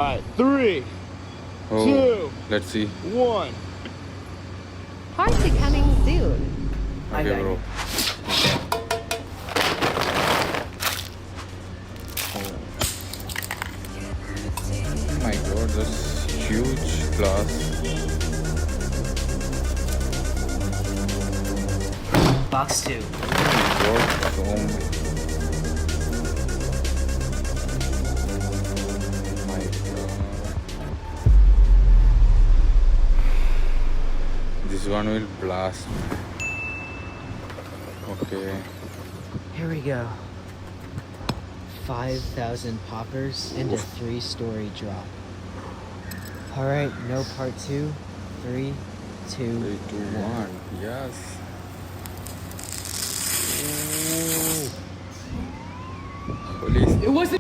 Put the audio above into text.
Alright, 3, Oh, 2, let's see. 1. Party coming soon. I Okay, got bro. you. Oh my god, this huge glass. Box 2. What? Oh my god. This one will blast. Okay. Here we go. 5,000 poppers and a 3-story drop. Alright, no part 2. 3, 2, 3, 2, 1. 1. Yes. Police. It wasn't